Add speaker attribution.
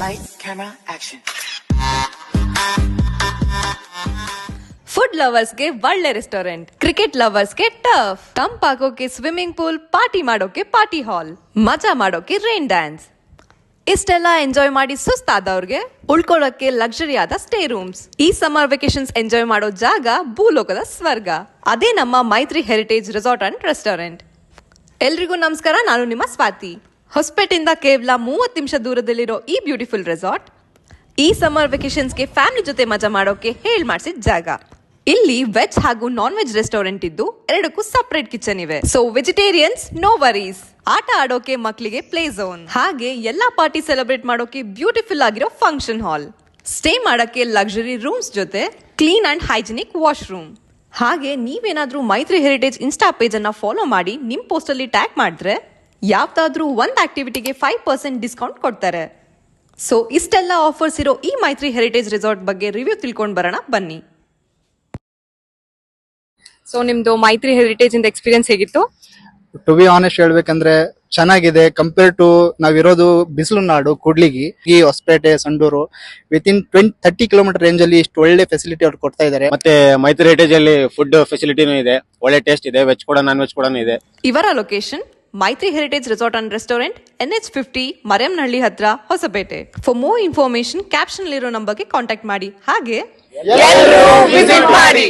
Speaker 1: Lights, camera, action.
Speaker 2: Food ಲವರ್ಸ್ಗೆ ಒಳ್ಳೆ restaurant, cricket ಲವರ್ಸ್ಗೆ ಟರ್ಫ್, ತಂಪಾಗೋಕೆ ಸ್ವಿಮ್ಮಿಂಗ್ ಪೂಲ್, ಪಾರ್ಟಿ ಮಾಡೋಕೆ ಪಾರ್ಟಿ ಹಾಲ್, ಮಜಾ ಮಾಡೋಕೆ ರೈನ್ ಡ್ಯಾನ್ಸ್. ಇಷ್ಟೆಲ್ಲ ಎಂಜಾಯ್ ಮಾಡಿ ಸುಸ್ತಾದವ್ರಿಗೆ ಉಳ್ಕೊಳ್ಳೋಕೆ ಲಕ್ಸುರಿ ಆದ ಸ್ಟೇ ರೂಮ್ಸ್. ಈ ಸಮ್ಮರ್ ವೆಕೇಶನ್ಸ್ ಎಂಜಾಯ್ ಮಾಡೋ ಜಾಗ ಭೂಲೋಕದ ಸ್ವರ್ಗ. ಅದೇ ನಮ್ಮ ಮೈತ್ರಿ ಹೆರಿಟೇಜ್ ರೆಸಾರ್ಟ್ ಅಂಡ್ ರೆಸ್ಟೋರೆಂಟ್. ಎಲ್ರಿಗೂ ನಮಸ್ಕಾರ, ನಾನು ನಿಮ್ಮ ಸ್ವಾತಿ. ಹೊಸಪೇಟೆಯಿಂದ ಕೇವಲ 30 ನಿಮಿಷ ದೂರದಲ್ಲಿರೋ ಈ ಬ್ಯೂಟಿಫುಲ್ ರೆಸಾರ್ಟ್ ಈ ಸಮ್ಮರ್ ವೆಕೇಶನ್ಸ್ಗೆ ಫ್ಯಾಮಿಲಿ ಜೊತೆ ಮಜಾ ಮಾಡೋಕೆ ಮಾಡಿಸಿದ ಜಾಗ. ಇಲ್ಲಿ ವೆಜ್ ಹಾಗೂ ನಾನ್ ವೆಜ್ ರೆಸ್ಟೋರೆಂಟ್ ಇದ್ದು ಎರಡಕ್ಕೂ ಸಪರೇಟ್ ಕಿಚನ್ ಇವೆ. So vegetarians no worries. ಆಟ ಆಡೋಕೆ ಮಕ್ಕಳಿಗೆ ಪ್ಲೇ ಝೋನ್, ಹಾಗೆ ಎಲ್ಲಾ ಪಾರ್ಟಿ ಸೆಲೆಬ್ರೇಟ್ ಮಾಡೋಕೆ ಬ್ಯೂಟಿಫುಲ್ ಆಗಿರೋ ಫಂಕ್ಷನ್ ಹಾಲ್, ಸ್ಟೇ ಮಾಡಕ್ಕೆ ಲಕ್ಸುರಿ ರೂಮ್ಸ್ ಜೊತೆ ಕ್ಲೀನ್ ಅಂಡ್ ಹೈಜಿನಿಕ್ ವಾಶ್ರೂಮ್. ಹಾಗೆ ನೀವೇನಾದ್ರೂ ಮೈತ್ರಿ ಹೆರಿಟೇಜ್ ಇನ್ಸ್ಟಾ ಪೇಜ್ ಅನ್ನ ಫಾಲೋ ಮಾಡಿ ನಿಮ್ ಪೋಸ್ಟ್ ಅಲ್ಲಿ ಟ್ಯಾಗ್ ಮಾಡಿದ್ರೆ ಯಾವ್ದಾದ್ರೂ ಒಂದು ಆಕ್ಟಿವಿಟಿಗೆ 5% ಡಿಸ್ಕೌಂಟ್ ಕೊಡ್ತಾರೆ. ಸೊ ಇಷ್ಟೆಲ್ಲ ಆಫರ್ಸ್ ಇರೋ ಈ ಮೈತ್ರಿ ಹೆರಿಟೇಜ್ ರೆಸಾರ್ಟ್ ಬಗ್ಗೆ ರಿವ್ಯೂ ತಿಳ್ಕೊಂಡು ಬರೋಣ ಬನ್ನಿ. ಸೊ ನಿಮ್ದು ಮೈತ್ರಿ ಹೆರಿಟೇಜ್ ಇಂದ ಎಕ್ಸ್ಪೀರಿಯನ್ಸ್ ಹೇಗಿತ್ತು?
Speaker 3: ಟು ಬಿ ಆನೆಸ್ಟ್ ಹೇಳ್ಬೇಕಂದ್ರೆ ಚೆನ್ನಾಗಿದೆ. ಕಂಪೇರ್ ಟು ನಾವಿರೋದು ಬಿಸಿಲು ನಾಡು ಕೂಡ್ಲಿಗಿ, ಈ Hosapete, Sandur within 30 kilometre range ಅಲ್ಲಿ ಇಷ್ಟು ಒಳ್ಳೆ ಫೆಸಿಲಿಟಿ ಅವ್ರು ಕೊಡ್ತಾ ಇದ್ದಾರೆ.
Speaker 4: ಮತ್ತೆ ಮೈತ್ರಿ ಹೆರಿಟೇಜ್ ಅಲ್ಲಿ ಫುಡ್ ಫೆಸಿಲಿಟಿನೂ ಇದೆ, ಒಳ್ಳೆ ಟೇಸ್ಟ್ ಇದೆ, ವೆಜ್ ಕೂಡ ನಾನ್ ವೆಜ್ ಕೂಡ ಇದೆ.
Speaker 2: ಇವರ location Maitri heritage resort and restaurant, NH50, Mareyammanahalli ಹತ್ರ, Hosapete. For more information caption ಇರೋ ನಂಬರ್ಗೆ ಕಾಂಟ್ಯಾಕ್ಟ್ ಮಾಡಿ. ಹಾಗೆ
Speaker 5: ವಿಸಿಟ್ ಮಾಡಿ.